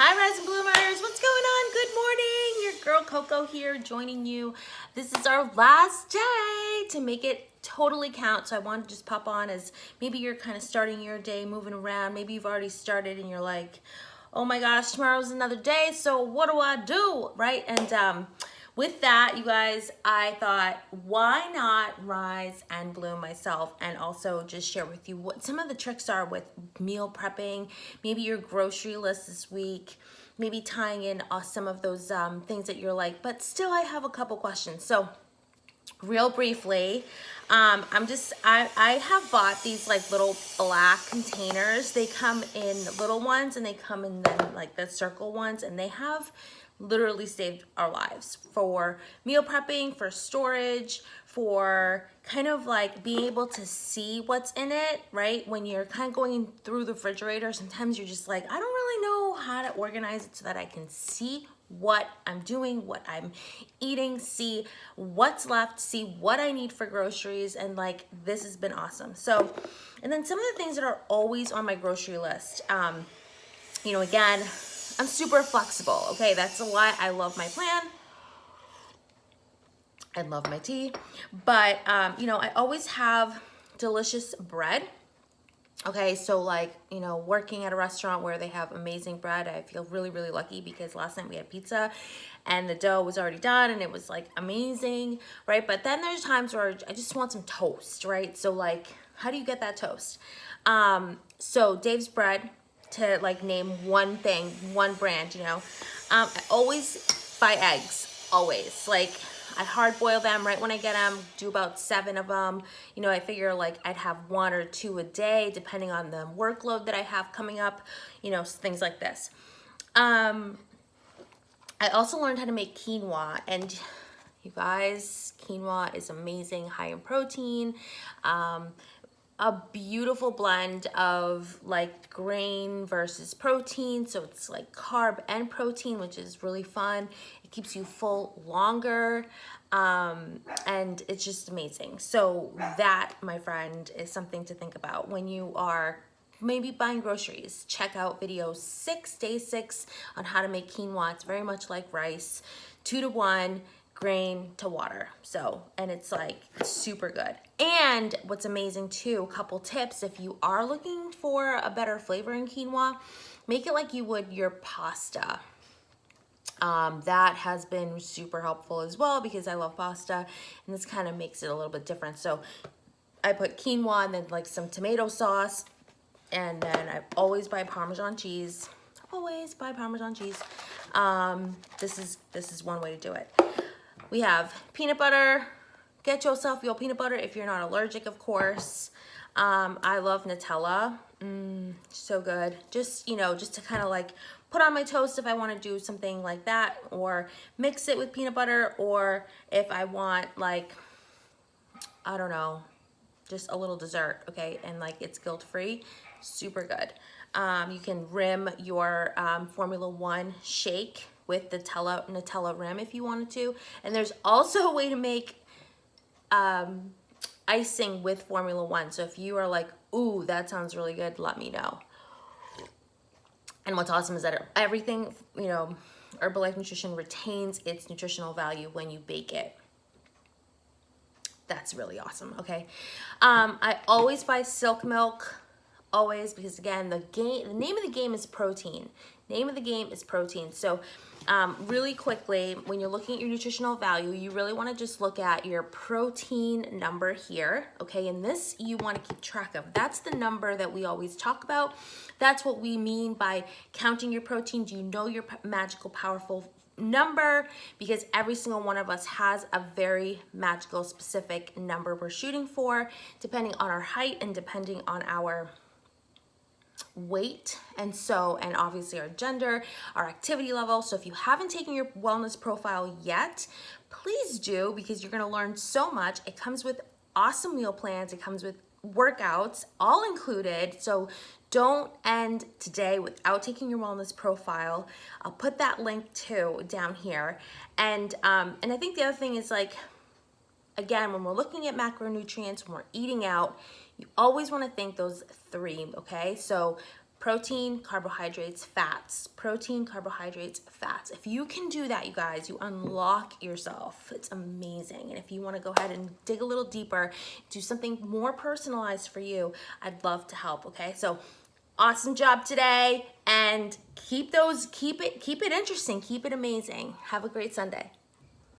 Hi, Rise and Bloomers. What's going on? Good morning. Your girl Coco here joining you. This is our last day to make it totally count. So I wanted to just pop on as maybe you're kind of starting your day, moving around. Maybe you've already started and you're like, oh my gosh, tomorrow's another day. So what do I do? Right? And with that, you guys, I thought, why not rise and bloom myself and also just share with you what some of the tricks are with meal prepping, maybe your grocery list this week, maybe tying in some of those things that you're like, but still I have a couple questions. So real briefly, I have bought these like little black containers. They come in little ones and they come in then like the circle ones, and they have literally saved our lives for meal prepping, for storage, for kind of like being able to see what's in it, right? When you're kind of going through the refrigerator, sometimes you're just like, I don't really know how to organize it so that I can see what I'm doing, what I'm eating, see what's left, see what I need for groceries, and like this has been awesome. So, and then some of the things that are always on my grocery list, again, I'm super flexible, okay? That's why I love my plan. I love my tea, but I always have delicious bread. Okay, so like, working at a restaurant where they have amazing bread, I feel really, really lucky because last night we had pizza and the dough was already done and it was like amazing, right? But then there's times where I just want some toast, right? So like, how do you get that toast? So Dave's Bread, to like name one thing, one brand, I always buy eggs, always. Like, I hard boil them right when I get them, do about 7 of them. I figure like I'd have 1 or 2 a day, depending on the workload that I have coming up, things like this. I also learned how to make quinoa, and you guys, quinoa is amazing, high in protein. A beautiful blend of like grain versus protein. So it's like carb and protein, which is really fun. It keeps you full longer. And it's just amazing. So that, my friend, is something to think about when you are maybe buying groceries. Check out video 6, day 6 on how to make quinoa. It's very much like rice, 2-to-1. Grain to water. So, and it's like super good. And what's amazing too, a couple tips, if you are looking for a better flavor in quinoa, make it like you would your pasta. That has been super helpful as well because I love pasta, and this kind of makes it a little bit different. So I put quinoa and then like some tomato sauce, and then I always buy Parmesan cheese. Always buy Parmesan cheese. This is one way to do it. We have peanut butter. Get yourself your peanut butter if you're not allergic, of course. I love Nutella. So good. Just to kind of like put on my toast if I want to do something like that, or mix it with peanut butter, or if I want like, I don't know, just a little dessert, okay? And like it's guilt-free, super good. You can rim your Formula One shake with the Nutella rim if you wanted to. And there's also a way to make icing with Formula One. So if you are like, ooh, that sounds really good, let me know. And what's awesome is that everything, Herbalife Nutrition retains its nutritional value when you bake it. That's really awesome, okay? I always buy Silk Milk, always, because again, the name of the game is protein. Name of the game is protein. So really quickly, when you're looking at your nutritional value, you really want to just look at your protein number here, okay? And this you want to keep track of. That's the number that we always talk about. That's what we mean by counting your protein. Do you know your magical, powerful number? Because every single one of us has a very magical, specific number we're shooting for, depending on our height and depending on our weight, and obviously our gender, our activity level. So if you haven't taken your wellness profile yet, please do, because you're going to learn so much. It comes with awesome meal plans. It comes with workouts all included. So don't end today without taking your wellness profile. I'll put that link too down here. And I think the other thing is, like, again, when we're looking at macronutrients, when we're eating out, you always want to think those 3, okay? So protein, carbohydrates, fats. Protein, carbohydrates, fats. If you can do that, you guys, you unlock yourself. It's amazing. And if you want to go ahead and dig a little deeper, do something more personalized for you, I'd love to help, okay? So awesome job today, and keep it interesting, keep it amazing. Have a great Sunday.